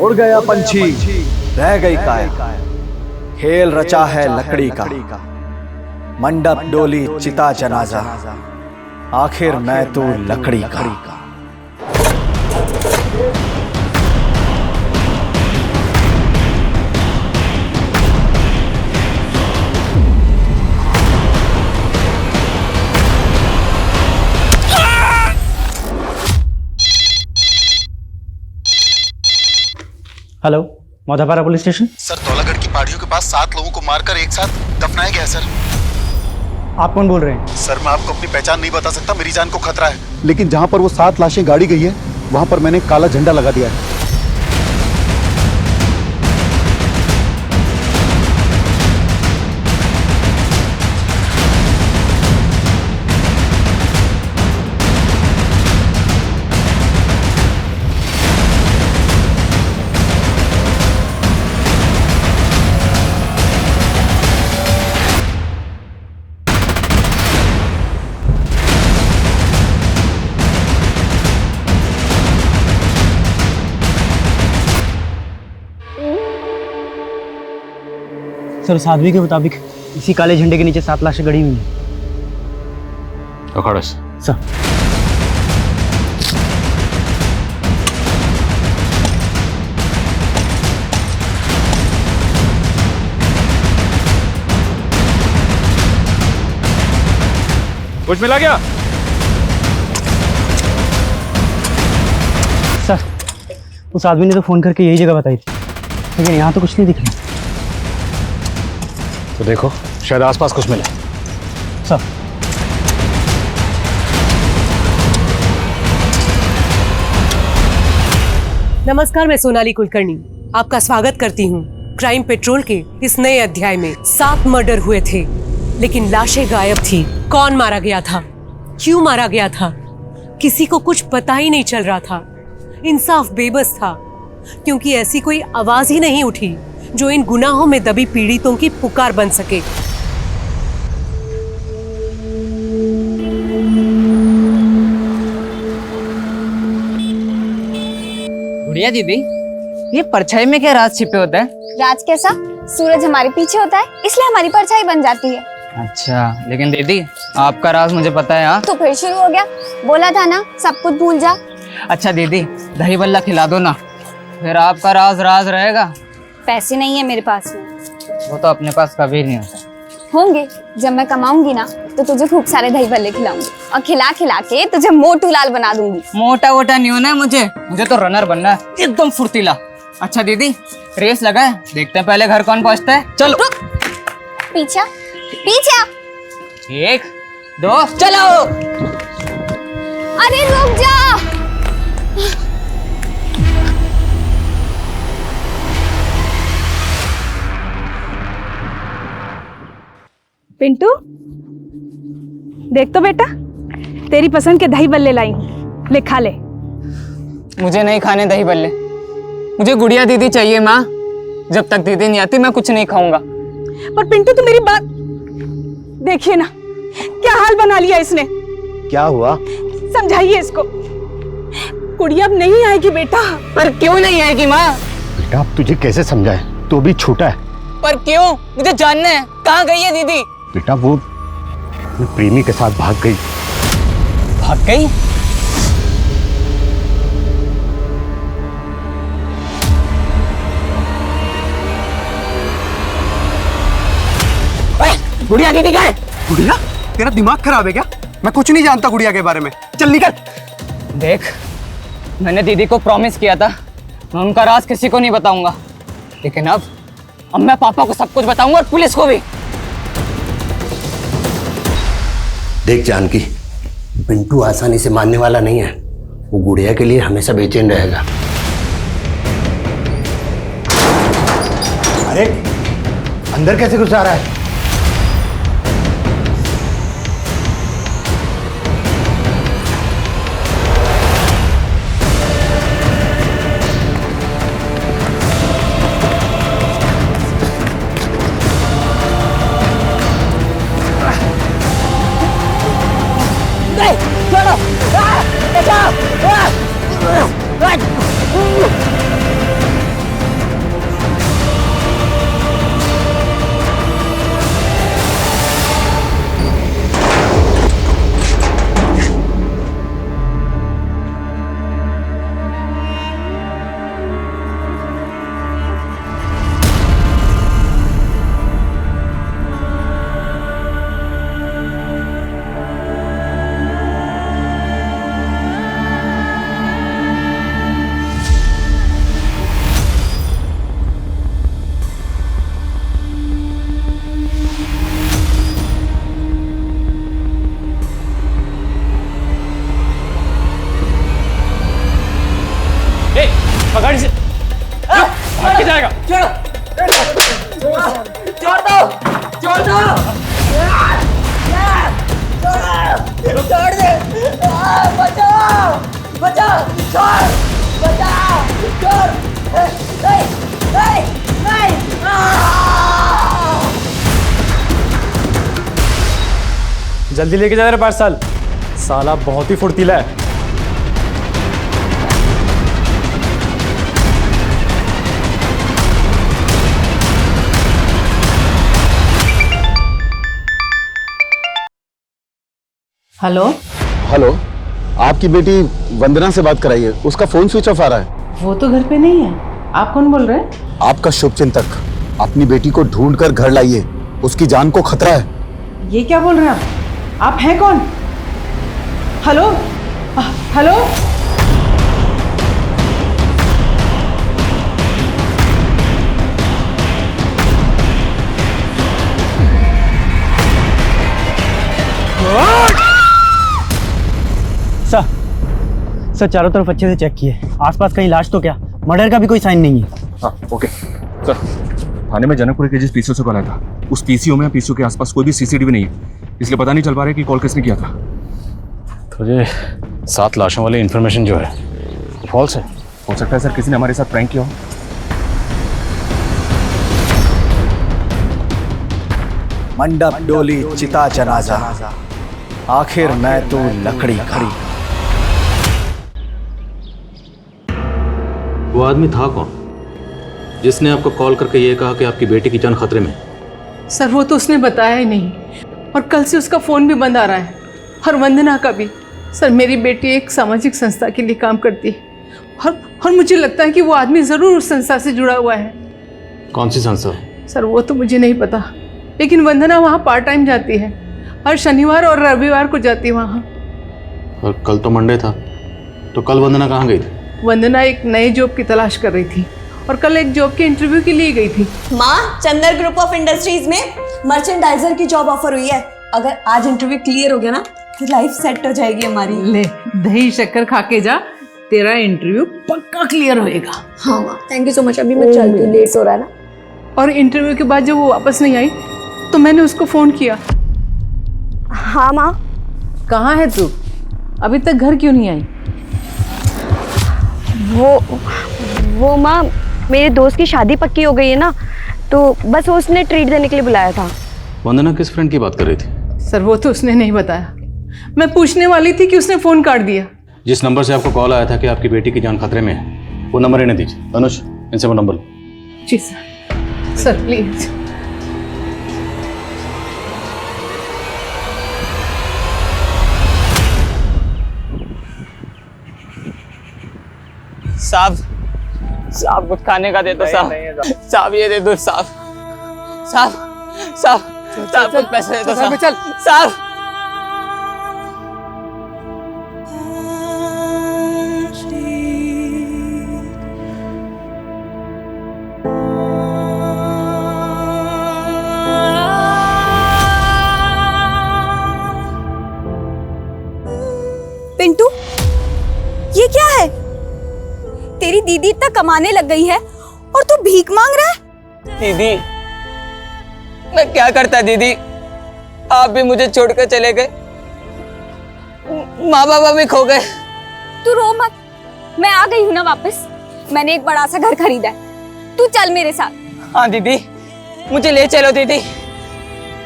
उड़ गया पंछी, रह गई काया। खेल रचा है लकड़ी का, मंडप डोली चिता जनाजा, आखिर मैं तो लकड़ी का। Hello, Maudhapara police station. Sir, Dhaulagarh की पहाड़ियों के पास 7 लोगों को मारकर एक साथ दफनाया गया है सर। आप कौन बोल रहे हैं? सर, मैं आपको अपनी पहचान नहीं बता सकता, मेरी जान को खतरा है। लेकिन जहाँ पर वो 7 लाशें गाड़ी गई है वहाँ पर मैंने काला झंडा लगा दिया है। सर, उस आदमी के मुताबिक इसी काले झंडे के नीचे 7 लाशें गड़ी हुई हैं। सर, कुछ मिला क्या? सर, उस आदमी ने तो फोन करके यही जगह बताई थी, लेकिन यहाँ तो कुछ नहीं दिख रहा। तो देखो, शायद आसपास कुछ मिले। सर, नमस्कार, मैं सोनाली कुलकर्णी आपका स्वागत करती हूँ क्राइम पेट्रोल के इस नए अध्याय में। 7 मर्डर हुए थे, लेकिन लाशें गायब थी। कौन मारा गया था, क्यों मारा गया था, किसी को कुछ पता ही नहीं चल रहा था। इंसाफ बेबस था, क्योंकि ऐसी कोई आवाज ही नहीं उठी जो इन गुनाहों में दबी पीड़ितों की पुकार बन सके। गुड़िया दीदी, ये परछाई में क्या राज छिपे होता है? राज कैसा? सूरज हमारे पीछे होता है, इसलिए हमारी परछाई बन जाती है। अच्छा, लेकिन दीदी आपका राज मुझे पता है। हाँ, तो फिर शुरू हो गया? बोला था ना सब कुछ भूल जा। अच्छा दीदी, दही बल्ला खिला दो ना, फिर आपका राज राज रहेगा। पैसे नहीं है मेरे पास में। वो तो अपने पास कभी नहीं होता। होंगे, जब मैं कमाऊंगी ना तो तुझे खूब सारे दही भल्ले खिलाऊंगी और खिला खिला के तुझे मोटू लाल बना दूंगी। मोटा वोटा नहीं होना है मुझे तो रनर बनना है, एकदम फुर्तीला। अच्छा दीदी, रेस लगाए, देखते हैं पहले घर कौन पहुंचता है। चलो। पीछा पीछा। 1 2 चलो। अरे रुक जा। पिंटू, देख तो बेटा, तेरी पसंद के दही बल्ले लाई हूँ, ले खा ले। मुझे नहीं खाने दही बल्ले, मुझे गुड़िया दीदी चाहिए माँ। जब तक दीदी नहीं आती मैं कुछ नहीं खाऊंगा। पर पिंटू, तू मेरी बात देखिए ना, क्या हाल बना लिया इसने। क्या हुआ? समझाइए इसको। गुड़िया अब नहीं आएगी बेटा। पर क्यों नहीं आएगी माँ? बेटा, अब तुझे कैसे समझाए, तू भी छोटा है। पर क्यों? मुझे जानना है, कहाँ गई है दीदी? बेटा, वो प्रेमी के साथ भाग गई। भाग गई? गुड़िया दीदी गए। गुड़िया? तेरा दिमाग खराब है क्या? मैं कुछ नहीं जानता गुड़िया के बारे में, चल निकल। देख, मैंने दीदी को प्रॉमिस किया था मैं उनका राज किसी को नहीं बताऊंगा, लेकिन अब मैं पापा को सब कुछ बताऊंगा और पुलिस को भी। देख जानकी, पिंटू आसानी से मानने वाला नहीं है। वो गुड़िया के लिए हमेशा बेचैन रहेगा। अरे अंदर कैसे घुस आ रहा है? छोड़ दे, बचाओ, बचाओ, छोड़, बचाओ, छोड़, नहीं, नहीं, नहीं, जल्दी लेके जा रहे पार्सल। साला बहुत ही फुर्तीला है। हेलो हेलो, आपकी बेटी वंदना से बात कराइए, उसका फोन स्विच ऑफ आ रहा है। वो तो घर पे नहीं है। आप कौन बोल रहे हैं? आपका शुभचिंतक। अपनी बेटी को ढूंढ कर घर लाइए, उसकी जान को खतरा है। ये क्या बोल रहे हैं आप हैं कौन? हेलो हेलो, सर चारों तरफ अच्छे से चेक किए, आसपास कहीं लाश तो क्या, मर्डर का भी कोई साइन नहीं है। हाँ ओके सर, थाने में जनकपुर के जिस पीसीओ से कॉल आया था, उस पीसीओ में पीसीओ के आसपास कोई भी सीसीटीवी नहीं है, इसलिए पता नहीं चल पा रहा है कि कॉल किसने किया था। तो ये 7 लाशों वाली इन्फॉर्मेशन जो है फॉल्स है। हो सकता है सर किसी ने हमारे साथ प्रैंक किया हो। मंडप डोली चिता जनाजा, आखिर मैं तो लकड़ी खड़ी। वो आदमी था कौन जिसने आपको कॉल करके ये कहा कि आपकी बेटी की जान खतरे में? सर वो तो उसने बताया ही नहीं, और कल से उसका फ़ोन भी बंद आ रहा है, और वंदना का भी। सर मेरी बेटी एक सामाजिक संस्था के लिए काम करती है, और मुझे लगता है कि वो आदमी ज़रूर उस संस्था से जुड़ा हुआ है। कौन सी संस्था? सर वो तो मुझे नहीं पता, लेकिन वंदना वहाँ पार्ट टाइम जाती है, हर शनिवार और रविवार को जाती है वहाँ। और कल तो मंडे था, तो कल वंदना कहाँ गई थी? वंदना एक नए जॉब की तलाश कर रही थी, और कल एक जॉब के इंटरव्यू के लिए गई थी। माँ, चंदर ग्रुप ऑफ इंडस्ट्रीज में मर्चेंडाइजर की जॉब ऑफर हुई है। अगर आज इंटरव्यू क्लियर हो गया ना, तो लाइफ सेट हो जाएगी हमारी। ले दही शक्कर खा के जा, तेरा इंटरव्यू पक्का क्लियर होएगा। हाँ माँ, थैंक यू सो मच। अभी मैं चलती हूँ, लेट हो रहा है ना। और इंटरव्यू के बाद जब वो वापस नहीं आई, तो मैंने उसको फोन किया। हाँ माँ। कहाँ है तू? अभी तक घर क्यों नहीं आई? वो माँ, मेरे दोस्त की शादी पक्की हो गई है ना, तो बस उसने ट्रीट देने के लिए बुलाया था। वंदना किस फ्रेंड की बात कर रही थी? सर वो तो उसने नहीं बताया। मैं पूछने वाली थी कि उसने फोन काट दिया। जिस नंबर से आपको कॉल आया था कि आपकी बेटी की जान खतरे में है, वो नंबर इन्हें दीजिए। अनुज, इनसे वो नंबर लो। जी सर। Sir please. साहब कुछ खाने का दे दो साहब। साहब ये दे दो साहब। साहब कुछ पैसे दे दो साहब। चल साहब। पिंटू, ये क्या है? तेरी दीदी इतना कमाने लग गई है और तू भीख मांग रहा है? दीदी, मैं क्या करता दीदी, आप भी मुझे छोड़कर चले गए, माँ बाबा भी खो गए। तू रो मत, मैं आ गई हूँ ना वापस। मैंने एक बड़ा सा घर खरीदा है, तू चल मेरे साथ। हाँ दीदी, मुझे ले चलो दीदी,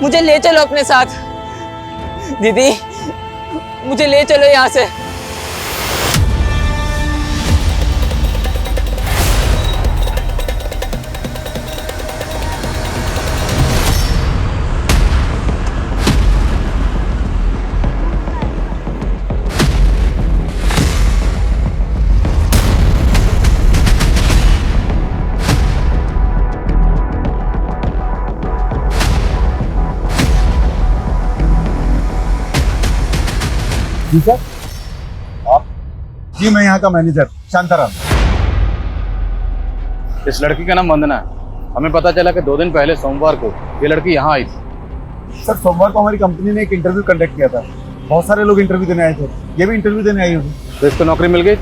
मुझे ले चलो अपने साथ। दीदी मुझे ले चलो यहाँ से। जी सर। आप? जी मैं यहाँ का मैनेजर शांताराम। इस लड़की का नाम वंदना है। हमें पता चला कि 2 दिन पहले सोमवार को ये लड़की यहाँ आई थी। सर सोमवार को हमारी कंपनी ने एक इंटरव्यू कंडक्ट किया था, बहुत सारे लोग इंटरव्यू देने आए थे, ये भी इंटरव्यू देने आई होगी। तो इसको नौकरी मिल गई?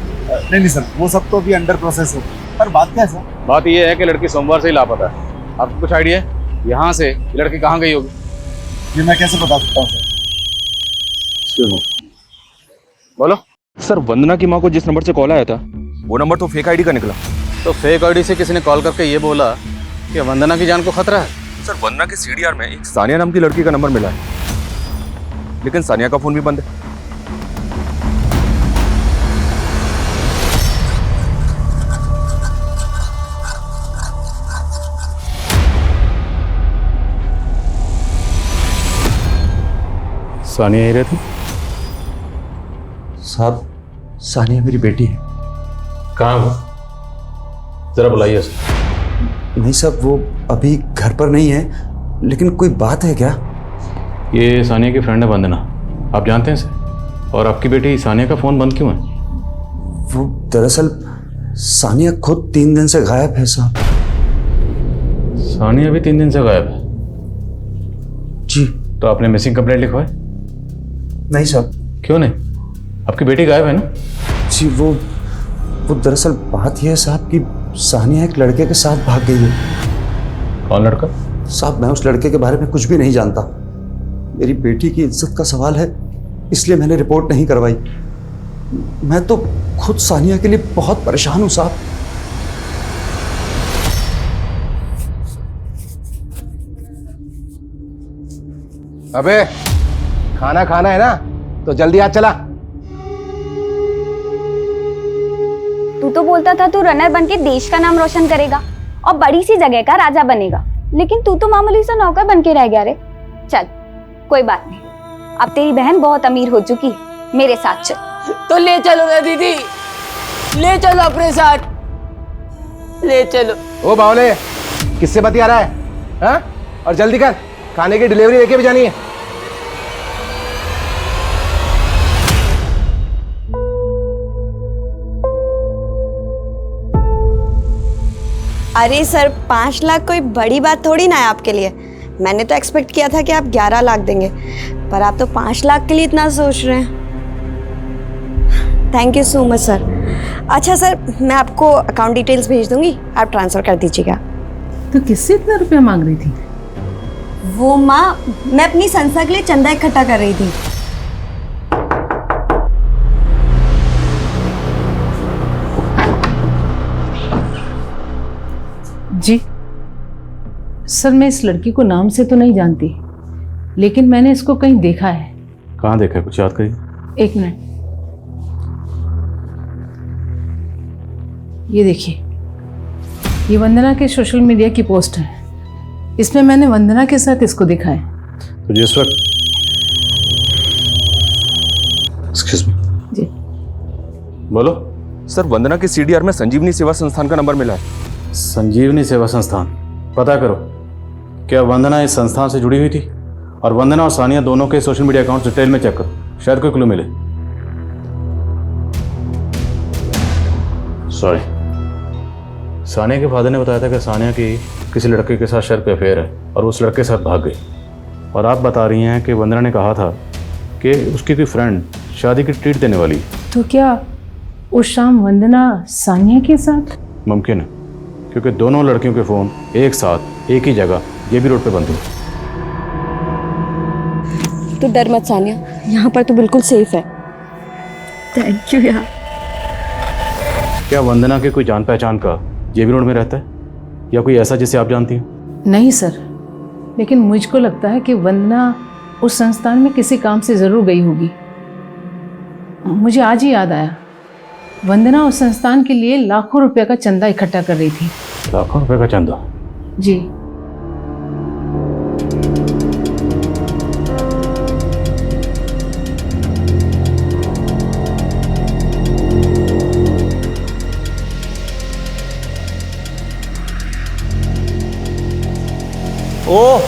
नहीं सर, वो सब तो अभी अंडर प्रोसेस है। पर बात क्या है सर? बात ये है कि लड़की सोमवार से ही लापता है। आपको कुछ आइडिया है यहाँ से ये लड़की कहाँ गई होगी? ये मैं कैसे बता सकता हूँ सर? बोलो सर, वंदना की माँ को जिस नंबर से कॉल आया था वो नंबर तो फेक आईडी का निकला। तो फेक आईडी से किसी ने कॉल करके ये बोला कि वंदना की जान को खतरा है। सर, वंदना के सीडीआर में एक सानिया नाम की लड़की का नंबर मिला है, लेकिन सानिया का फोन भी बंद है। सानिया ही रहती? साहब, सानिया मेरी बेटी है। कहाँ वो? जरा बुलाइए उसे। नहीं साहब, वो अभी घर पर नहीं है, लेकिन कोई बात है क्या? ये सानिया की फ्रेंड है वंदना, आप जानते हैं इसे? और आपकी बेटी सानिया का फ़ोन बंद क्यों है? वो दरअसल सानिया खुद 3 दिन से गायब है साहब। सानिया भी 3 दिन से गायब है? जी। तो आपने मिसिंग कंप्लेंट लिखवाई? नहीं साहब। क्यों नहीं? आपकी बेटी गायब है ना? जी, वो दरअसल बात यह है साहब कि सानिया एक लड़के के साथ भाग गई है। कौन लड़का? साहब, मैं उस लड़के के बारे में कुछ भी नहीं जानता। मेरी बेटी की इज्जत का सवाल है, इसलिए मैंने रिपोर्ट नहीं करवाई। मैं तो खुद सानिया के लिए बहुत परेशान हूं साहब। अबे, खाना खाना है ना, तो जल्दी आ चला। तू तो बोलता था तू रनर बन के देश का नाम रोशन करेगा और बड़ी सी जगह का राजा बनेगा, लेकिन तू तो मामूली सा नौकर बन के रह गया रे। चल, कोई बात नहीं, अब तेरी बहन बहुत अमीर हो चुकी है, मेरे साथ चल। तो ले चलो ना दीदी, ले चलो अपने साथ, ले चलो। ओ बावले, किससे बतिया रहा है? हाँ? और जल्दी कर, खाने की डिलीवरी लेके भी जानी है। अरे सर, 5 लाख कोई बड़ी बात थोड़ी ना है आपके लिए। मैंने तो एक्सपेक्ट किया था कि आप 11 लाख देंगे, पर आप तो 5 लाख के लिए इतना सोच रहे हैं। Thank you so much sir. अच्छा सर, मैं आपको अकाउंट डिटेल्स भेज दूंगी, आप ट्रांसफ़र कर दीजिएगा। तो किससे इतना रुपया मांग रही थी? वो माँ, मैं अपनी संस्था के लिए चंदा इकट्ठा कर रही थी। जी सर, मैं इस लड़की को नाम से तो नहीं जानती, लेकिन मैंने इसको कहीं देखा है। कहाँ देखा है, कुछ याद करिए। 1 मिनट, ये देखिए, ये वंदना के सोशल मीडिया की पोस्ट है। इसमें मैंने वंदना के साथ इसको देखा है। तो जिस वक्त एक्सक्यूज मी जी, बोलो सर, वंदना के सीडीआर में संजीवनी सेवा संस्थान का नंबर मिला है। संजीवनी सेवा संस्थान, पता करो क्या वंदना इस संस्थान से जुड़ी हुई थी? और वंदना और सानिया दोनों के सोशल मीडिया अकाउंट डिटेल में चेक करो, शायद कोई क्लू मिले। सॉरी, सानिया के फादर ने बताया था कि सानिया की किसी लड़के के साथ शर्त पे अफेयर है और उस लड़के के साथ भाग गई। और आप बता रही हैं कि वंदना ने कहा था कि उसकी कोई फ्रेंड शादी की ट्रीट देने वाली। तो क्या उस शाम वंदना सानिया के साथ? मुमकिन है, क्योंकि दोनों लड़कियों के फ़ोन एक साथ एक ही जगह JB रोड पे बंद हुए। तो डर मत सानिया, यहाँ पर तो बिल्कुल सेफ है। थैंक यू यार। क्या वंदना के कोई जान पहचान का JB रोड में रहता है, या कोई ऐसा जिसे आप जानती हैं? नहीं सर, लेकिन मुझको लगता है कि वंदना उस संस्थान में किसी काम से ज़रूर गई होगी। मुझे आज ही याद आया, वंदना उस संस्थान के लिए लाखों रुपए का चंदा इकट्ठा कर रही थी। लाखों रुपए का चंदा? जी। ओ,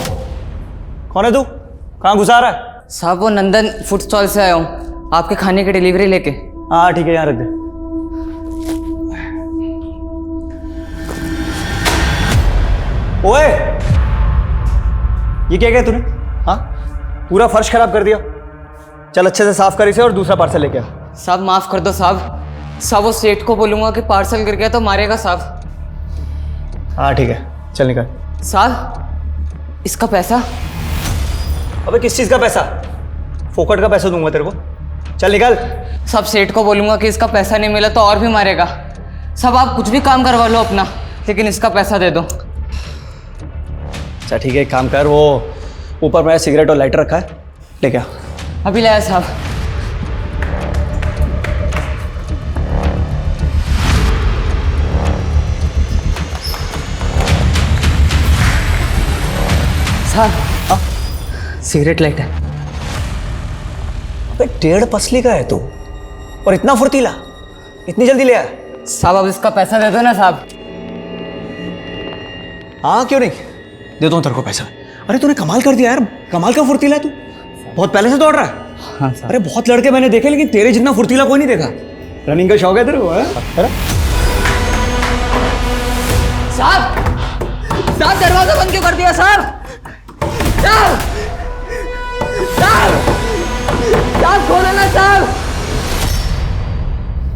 कौन है तू? कहाँ घुसा रहा है? साहब, वो नंदन फूड स्टॉल से आया हूँ, आपके खाने की डिलीवरी लेके। हाँ ठीक है, यहाँ रख दे। ओए, ये क्या किया तूने? हाँ, पूरा फर्श खराब कर दिया। चल अच्छे से साफ कर इसे और दूसरा पार्सल लेके आ। साहब माफ कर दो साहब, साहब वो सेठ को बोलूंगा कि पार्सल गिर गया तो मारेगा साहब। हाँ ठीक है, चल निकल। साहब, इसका पैसा? अबे किस चीज का पैसा? फोकट का पैसा दूंगा तेरे को, चल निकल। सब सेठ को बोलूंगा कि इसका पैसा नहीं मिला तो और भी मारेगा। सब आप कुछ भी काम करवा लो अपना, लेकिन इसका पैसा दे दो। अच्छा ठीक है, एक काम कर, वो ऊपर मेरा सिगरेट और लाइटर रखा है, ले क्या। अभी लाया साहब। साहब सिगरेट लाइटर। अबे 1.5 पसली का है तू, और इतना फुर्तीला, इतनी जल्दी ले आया? साहब अब इसका पैसा दे दो ना साहब। हाँ क्यों नहीं, देता हूँ तेरे को पैसा। अरे तूने कमाल कर दिया यार, कमाल का फुर्तीला है तू, बहुत पहले से दौड़ रहा है। हाँ साहब। अरे बहुत लड़के मैंने देखे, लेकिन तेरे जितना फुर्तीला कोई नहीं देखा। रनिंग का शौक है तेरे को? साहब साहब दरवाजा बंद क्यों कर दिया साहब? साहब साहब साहब खोलो ना साहब।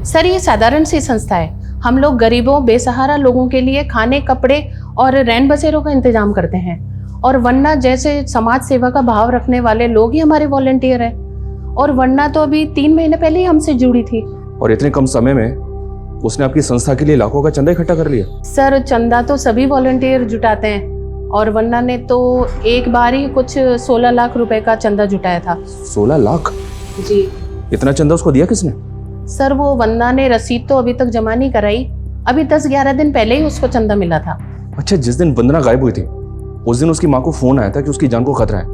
सर ये साधारण सी संस्था है। हम लोग गरीबों बेसहारा लोगों के लिए खाने, कपड़े और रैन बसेरों का इंतजाम करते हैं, और वरना जैसे समाज सेवा का भाव रखने वाले लोग ही हमारे वॉलंटियर हैं। और वरना तो अभी 3 महीने पहले ही हमसे जुड़ी थी। और इतने कम समय में उसने आपकी संस्था के लिए लाखों का चंदा इकट्ठा कर लिया। सर चंदा तो सभी वॉलंटियर जुटाते हैं, और वरना ने तो एक बार ही कुछ 16 लाख रुपए का चंदा जुटाया था। 16 लाख? जी। इतना चंदा उसको दिया किसने? सर वो वंदना ने रसीद तो अभी तक जमा नहीं कराई, अभी 10-11 दिन पहले ही उसको चंदा मिला था। अच्छा, जिस दिन वंदना गायब हुई थी उस दिन उसकी माँ को फोन आया था कि उसकी जान को खतरा है।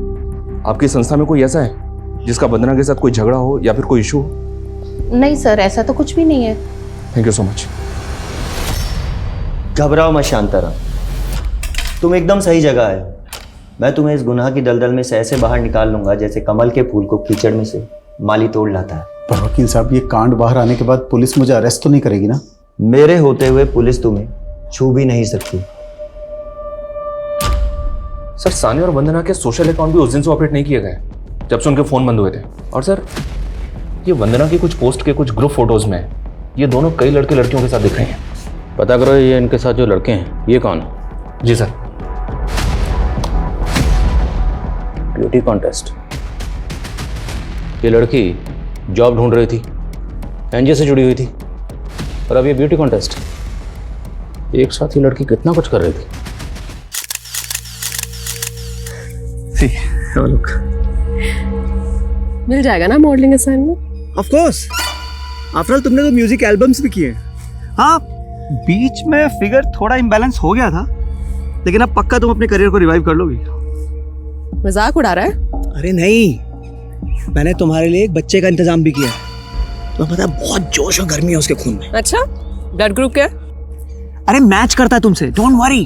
आपकी संस्था में कोई ऐसा है जिसका वंदना के साथ कोई झगड़ा हो या फिर कोई इशू हो? नहीं सर, ऐसा तो कुछ भी नहीं है। Thank you so much. घबराओ मत शांताराम, तुम एकदम सही जगह आए हो। मैं तुम्हें इस गुनाह की दलदल में से ऐसे बाहर निकाल लूंगा जैसे कमल के फूल को कीचड़ में से माली तोड़ लाता है। पर वकील साहब, ये कांड बाहर आने के बाद पुलिस मुझे अरेस्ट तो नहीं करेगी ना? मेरे होते हुए पुलिस तुम्हें छू भी नहीं सकती। सर सानिया और वंदना के सोशल अकाउंट भी उस दिन से ऑपरेट नहीं किए गए जब से उनके फोन बंद हुए थे। और सर ये वंदना की कुछ पोस्ट के कुछ ग्रुप फोटोज में ये दोनों कई लड़के लड़कियों के साथ दिख रहे हैं। पता करो ये इनके साथ जो लड़के हैं ये कौन है? जी सर। Beauty contest. ये लड़की जॉब ढूंढ रही थी, एनजीओ से जुड़ी हुई थी, और अब ये ब्यूटी कॉन्टेस्ट। एक साथ ही लड़की कितना कुछ कर रही थी। मिल जाएगा ना modelling assignment? Of course, after all तुमने तो म्यूजिक एल्बम्स भी किए। हाँ, बीच में फिगर थोड़ा इम्बैलेंस हो गया था, लेकिन अब पक्का तुम अपने करियर को रिवाइव कर लोगी। मजाक उड़ा रहा है? अरे नहीं, मैंने तुम्हारे लिए एक बच्चे का इंतजाम भी किया है। तुम्हें पता है बहुत जोश और गर्मी है उसके खून में। अच्छा, ब्लड ग्रुप क्या? अरे मैच करता है तुमसे, डोंट वरी।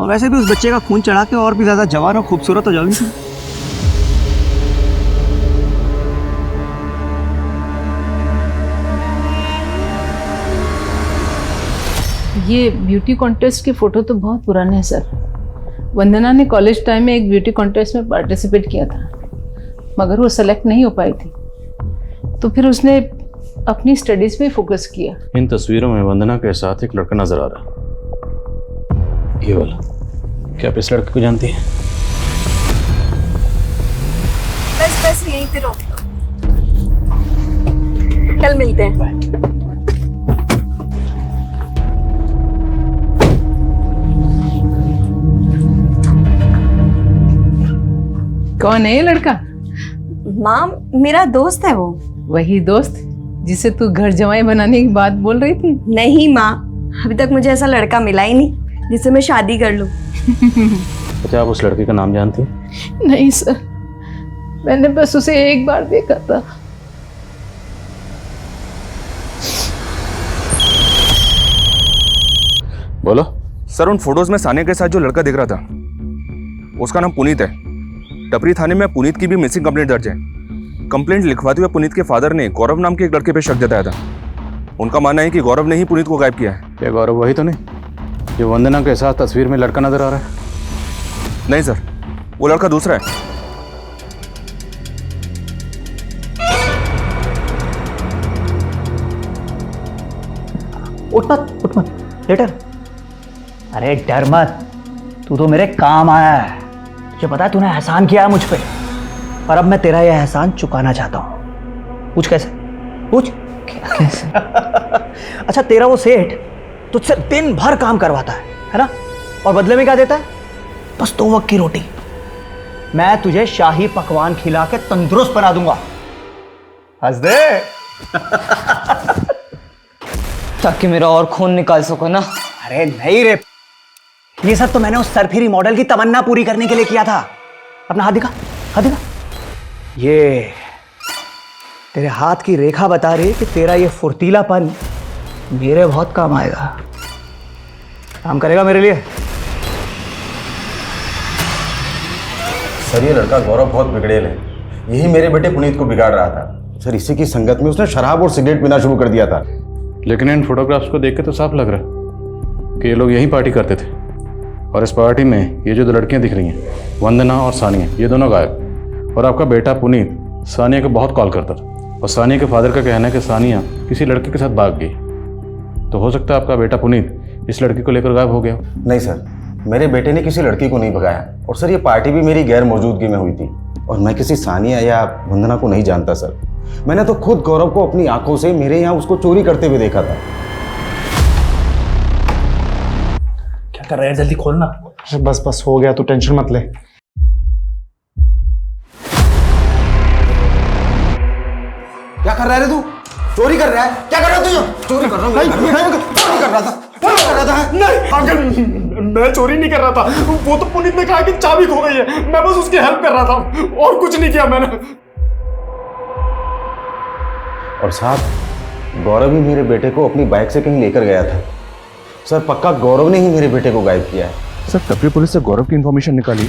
और वैसे भी उस बच्चे का खून चढ़ा के और भी ज्यादा जवान और खूबसूरत हो जाओगी। ये ब्यूटी कॉन्टेस्ट की फ़ोटो तो बहुत पुराने हैं सर। वंदना ने कॉलेज टाइम में एक ब्यूटी कॉन्टेस्ट में पार्टिसिपेट किया था, मगर वो सेलेक्ट नहीं हो पाई थी, तो फिर उसने अपनी स्टडीज़ पे फोकस किया। इन तस्वीरों में वंदना के साथ एक लड़का नजर आ रहा है, ये वाला। क्या आप इस लड़के को जानती हैं? बस यहीं पे रोक लो, कल मिलते हैं। कौन है ये लड़का? माँ, मेरा दोस्त है वो। वही दोस्त जिसे तू घर जमाई बनाने की बात बोल रही थी? नहीं माँ, अभी तक मुझे ऐसा लड़का मिला ही नहीं जिससे मैं शादी कर लूं। अच्छा, आप उस लड़के का नाम जानती हैं? नहीं सर, मैंने बस उसे एक बार देखा था। बोलो। सर उन फोटोज में सानिया के साथ जो लड़का दिख रहा था उसका नाम पुनीत है। टपरी थाने में पुनीत की भी मिसिंग कंप्लेंट दर्ज है। कंप्लेंट लिखवाते हुए पुनीत के फादर ने गौरव नाम के एक लड़के पे शक जताया था। उनका मानना है कि गौरव ने ही पुनीत को गायब किया है। ये गौरव वही तो नहीं जो वंदना के साथ तस्वीर में लड़का नजर आ रहा है? नहीं सर, वो लड़का दूसरा है। उठ मत लेटर। अरे डर मत, तू तो मेरे काम आया है। तुझे पता है तूने एहसान किया है मुझ पे, और अब मैं तेरा यह एहसान चुकाना चाहता हूं। पूछ कैसे? पूछ कैसे? अच्छा, तेरा वो सेठ तुझसे दिन भर काम करवाता है ना? और बदले में क्या देता है? बस 2 वक्त की रोटी। मैं तुझे शाही पकवान खिला के तंदुरुस्त बना दूंगा। हंस दे। ताकि मेरा और खून निकाल सको ना। अरे नहीं रे, ये सब तो मैंने उस सरफिरी मॉडल की तमन्ना पूरी करने के लिए किया था। अपना हाथ दिखा, हाथ दिखा। ये तेरे हाथ की रेखा बता रही है कि तेरा ये फुर्तीलापन मेरे बहुत काम आएगा। काम करेगा मेरे लिए? सर ये लड़का गौरव बहुत बिगड़ेल है, यही मेरे बेटे पुनीत को बिगाड़ रहा था। सर इसी की संगत में उसने शराब और सिगरेट पीना शुरू कर दिया था। लेकिन इन फोटोग्राफ्स को देख के तो साफ लग रहा है कि ये लोग यहीं पार्टी करते थे। और इस पार्टी में ये जो 2 लड़कियां दिख रही हैं, वंदना और सानिया, ये दोनों गायब। और आपका बेटा पुनीत सानिया को बहुत कॉल करता था, और सानिया के फादर का कहना है कि सानिया किसी लड़के के साथ भाग गई। तो हो सकता है आपका बेटा पुनीत इस लड़की को लेकर गायब हो गया। नहीं सर, मेरे बेटे ने किसी लड़की को नहीं भगाया। और सर ये पार्टी भी मेरी गैर मौजूदगी में हुई थी, और मैं किसी सानिया या वंदना को नहीं जानता सर। मैंने तो खुद गौरव को अपनी आंखों से मेरे यहाँ उसको चोरी करते हुए देखा था। क्या कर रहा है? जल्दी खोलना। बस बस हो गया, तू टेंशन मत ले। क्या कर रहा है रे तू? चोरी कर रहा है? क्या कर रहा है तू? चोरी कर रहा हूँ? चोरी कर रहा था? क्या कर रहा था? नहीं अंकल, मैं चोरी नहीं कर रहा था। वो तो पुनीत ने कहा कि चाबी खो गई है, मैं बस उसकी हेल्प कर रहा था, और कुछ नहीं किया मैंने। और साहब गौरव ही मेरे बेटे को अपनी बाइक से कहीं लेकर गया था। सर पक्का गौरव ने ही मेरे बेटे को गायब किया है। सर टपरी पुलिस से गौरव की इन्फॉर्मेशन निकाली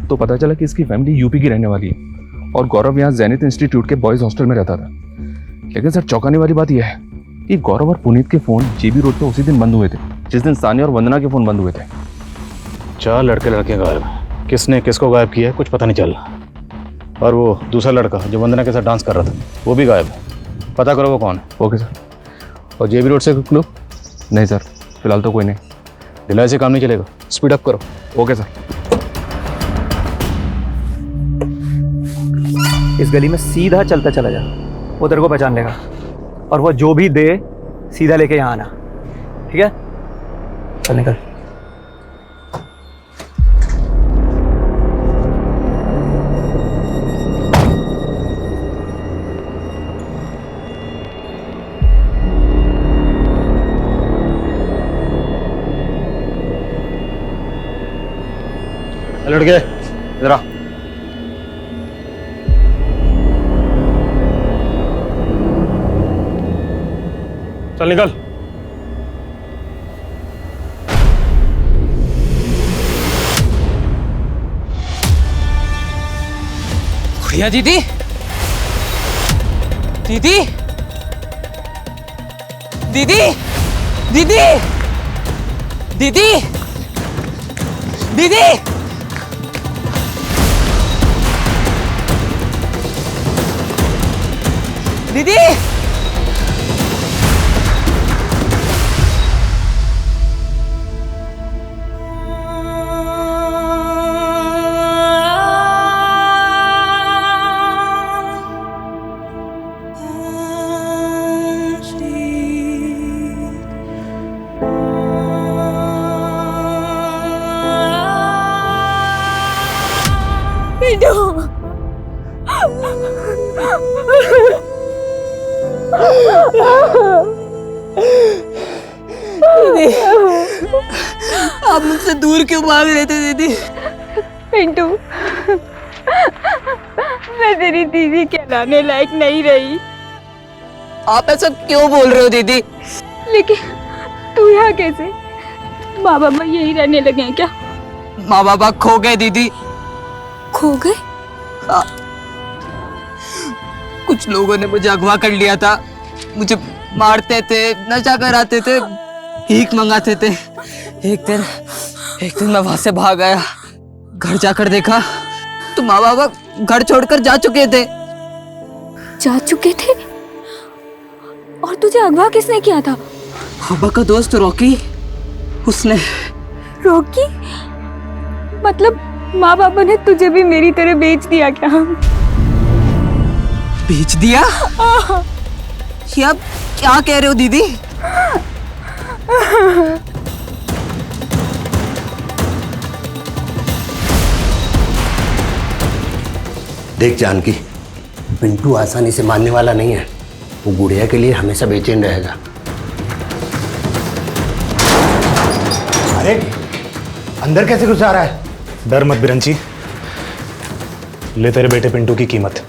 तो पता चला कि इसकी फैमिली यूपी की रहने वाली है, और गौरव यहाँ जैनित इंस्टीट्यूट के बॉयज हॉस्टल में रहता था। लेकिन सर चौंकाने वाली बात यह है कि गौरव और पुनीत के फोन जेबी रोड पे उसी दिन बंद हुए थे जिस दिन सानिया और वंदना के फोन बंद हुए थे। 4 लड़के गायब। किसने किसको गायब किया है कुछ पता नहीं चल रहा। और वो दूसरा लड़का जो वंदना के साथ डांस कर रहा था वो भी गायब है। पता करो वो कौन है। Okay sir. और जेबी रोड से क्लू? नहीं सर, फिलहाल तो कोई नहीं। ढिलाई से काम नहीं चलेगा, स्पीड अप करो। Okay sir. इस गली में सीधा चलता चला जा, वो तेरे को पहचान लेगा, और वो जो भी दे सीधा लेके यहाँ आना, ठीक है? चल निकल। लड़के इधर आ। चल निकल। गुड़िया दीदी, दीदी, दीदी, दीदी, दीदी, दीदी, दीदी, दीदी, आप मुझसे दूर क्यों भाग रहे थे दीदी? पिंटू, मैं तेरी दीदी कहलाने लायक नहीं रही। आप ऐसा क्यों बोल रहे हो दीदी? लेकिन तू यहाँ कैसे? माँ बाबा यही रहने लगे हैं क्या? माँ बाबा खो गए दीदी। खो गए? हाँ। कुछ लोगों ने मुझे अगवा कर लिया था, मुझे मारते थे, नशा कराते थे, भीख मंगाते थे। एक दिन मैं वहां से भाग आया। घर जाकर देखा तो माँ बाबा घर छोड़कर जा चुके थे। जा चुके थे? और तुझे अगवा किसने किया था? पापा का दोस्त रॉकी, उसने। रॉकी? मतलब माँ पापा ने तुझे भी मेरी तरह बेच दिया क्या? बेच दिया? ये आप क्या कह रहे हो दीदी? देख जानकी, पिंटू आसानी से मानने वाला नहीं है। वो गुड़िया के लिए हमेशा बेचैन रहेगा। अरे अंदर कैसे घुस आ रहा है? डर मत बिरंची, ले तेरे बेटे पिंटू की कीमत।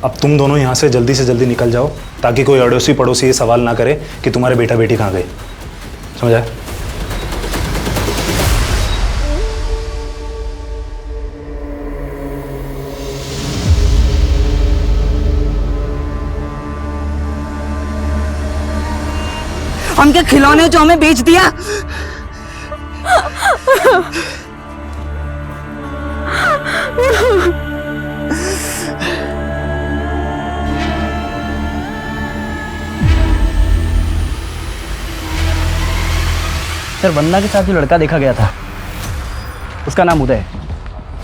अब तुम दोनों यहाँ से जल्दी निकल जाओ, ताकि कोई अड़ोसी पड़ोसी ये सवाल ना करे कि तुम्हारे बेटा बेटी कहाँ गए। समझा? हम क्या खिलौने जो हमें बेच दिया? सर, वंदना के साथ जो लड़का देखा गया था उसका नाम उदय है।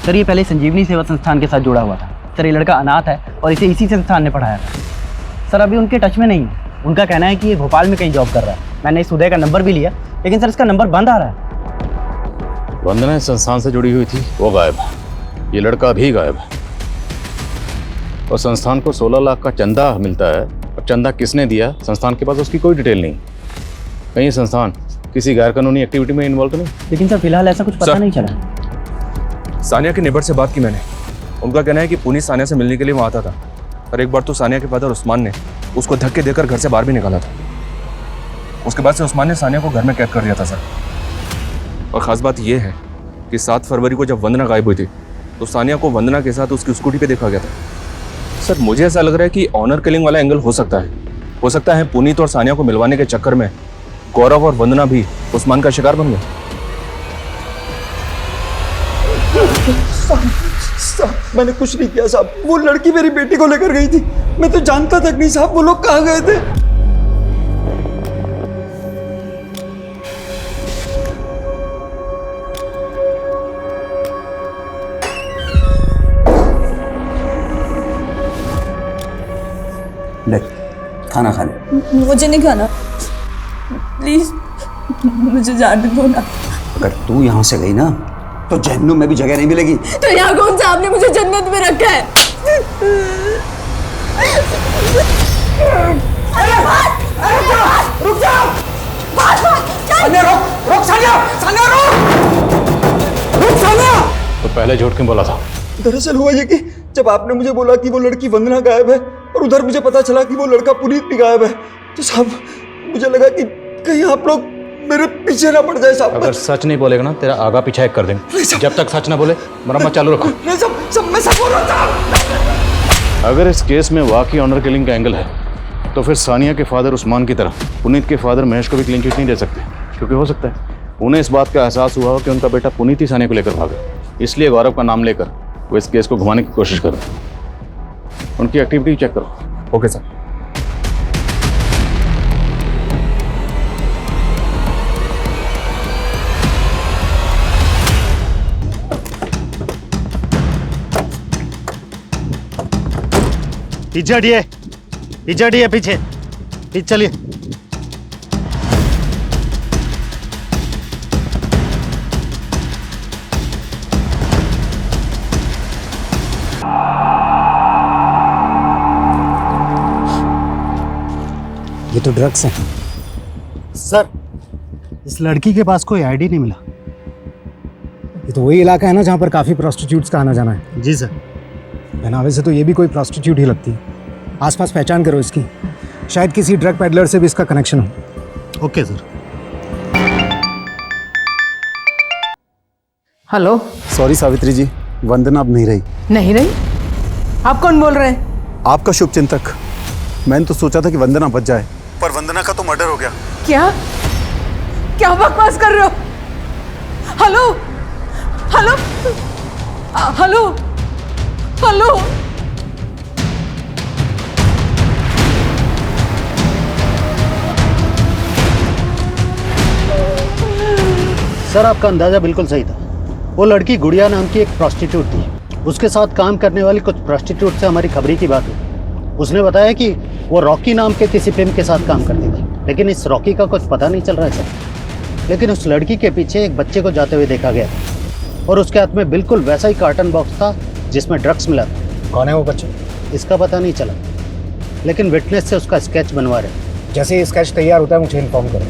सर, ये पहले संजीवनी सेवा संस्थान के साथ जुड़ा हुआ था। सर, ये लड़का अनाथ है और इसे इसी संस्थान ने पढ़ाया था। सर, अभी उनके टच में नहीं है। उनका कहना है कि ये भोपाल में कहीं जॉब कर रहा है। मैंने इस उदय का नंबर भी लिया, लेकिन सर इसका नंबर बंद आ रहा है। वंदना इस संस्थान से जुड़ी हुई थी, वो गायब है। ये लड़का भी गायब है। और संस्थान को 16 लाख का चंदा मिलता है, और चंदा किसने दिया संस्थान के पास उसकी कोई डिटेल नहीं। कहीं ये संस्थान किसी गैर कानूनी एक्टिविटी में इन्वॉल्व तो नहीं? लेकिन सर फिलहाल ऐसा कुछ पता नहीं चला। सानिया के नेबर से बात की मैंने। उनका कहना है कि पुनीत सानिया से मिलने के लिए वहाँ आता था, और एक बार तो सानिया के फादर उस्मान ने उसको धक्के देकर घर से बाहर भी निकाला था। उसके बाद से उस्मान ने सानिया को घर में कैद कर दिया था सर। और ख़ास बात यह है कि 7 फरवरी को जब वंदना गायब हुई थी तो सानिया को वंदना के साथ उसकी स्कूटी पे देखा गया था। सर, मुझे ऐसा लग रहा है कि ऑनर किलिंग वाला एंगल हो सकता है। हो सकता है पुनीत और सानिया को मिलवाने के चक्कर में गौरव और वंदना भी उस्मान का शिकार बन गए। साहब, मैंने कुछ नहीं किया साहब। वो लड़की मेरी बेटी को लेकर गई थी। मैं तो जानता तक नहीं साहब वो लोग कहाँ गए थे। ले, खाना खा ले। मुझे नहीं खाना, प्लीज मुझे जाने दो ना। अगर तू यहाँ से गई ना तो जहन्नुम में भी जगह नहीं मिलेगी। तो यहाँ कौन सा आपने मुझे जन्नत में रखा है? रुक जाओ! सानिया रुक! रुक सानिया! सानिया रुक! रुक सानिया! तो पहले झूठ क्यों बोला था? दरअसल हुआ ये कि जब आपने मुझे बोला कि वो लड़की वंदना गायब है और उधर मुझे पता चला कि वो लड़का पुनीत भी गायब है, तो साहब मुझे लगा कि कहीं आप लोग मेरे पीछे ना पड़ जाए साहब। अगर सच नहीं बोलेगा ना तेरा आगा पीछा एक कर देंगे। जब तक सच ना बोले मरम्मत चालू रखो। नहीं सब मैं सब बोल रहा था। अगर इस केस में वाकई ऑनर किलिंग का एंगल है तो फिर सानिया के फादर उस्मान की तरह पुनीत के फादर महेश को भी क्लीन चिट नहीं दे सकते, क्योंकि हो सकता है उन्हें इस बात का एहसास हुआ हो कि उनका बेटा पुनीत ही सानिया को लेकर भागा। इसलिए गौरव का नाम लेकर वो इस केस को घुमाने की कोशिश कर रहे हैं। उनकी एक्टिविटी चेक करो। Okay sir. पीछे हटिए पीछे चलिए। ये तो ड्रग्स हैं। सर, इस लड़की के पास कोई आईडी नहीं मिला। ये तो वही इलाका है ना जहाँ पर काफ़ी प्रोस्टिट्यूट्स का आना जाना है। जी सर। पहनावे से तो ये भी कोई प्रोस्टिट्यूट ही लगती है। आसपास पहचान करो इसकी, शायद किसी ड्रग पैडलर से भी इसका कनेक्शन हो। Okay sir. Hello. Sorry Savitri ji, Vandana अब नहीं रही। नहीं रही? आप कौन बोल रहे हैं? आपका शुभचिंतक। मैंने तो सोचा था कि वंदना बच जाए, पर वंदना का तो मर्डर हो गया। क्या क्या बकवास कर रहे हो? Hello hello hello hello. Sir, आपका अंदाजा बिल्कुल सही था। वो लड़की गुड़िया नाम की एक प्रोस्टिट्यूट थी। उसके साथ काम करने वाली कुछ प्रोस्टिट्यूट से हमारी खबरी की बात हुई। उसने बताया कि वो रॉकी नाम के किसी फिल्म के साथ काम करती थी, लेकिन इस रॉकी का कुछ पता नहीं चल रहा है सर। लेकिन उस लड़की के पीछे एक बच्चे को जाते हुए देखा गया और उसके हाथ में बिल्कुल वैसा ही कार्टन बॉक्स था जिसमें ड्रग्स मिला था। कौन है वो बच्चा? इसका पता नहीं चला, लेकिन विटनेस से उसका स्केच बनवा रहे। जैसे ये स्केच तैयार होता है मुझे इन्फॉर्म करो।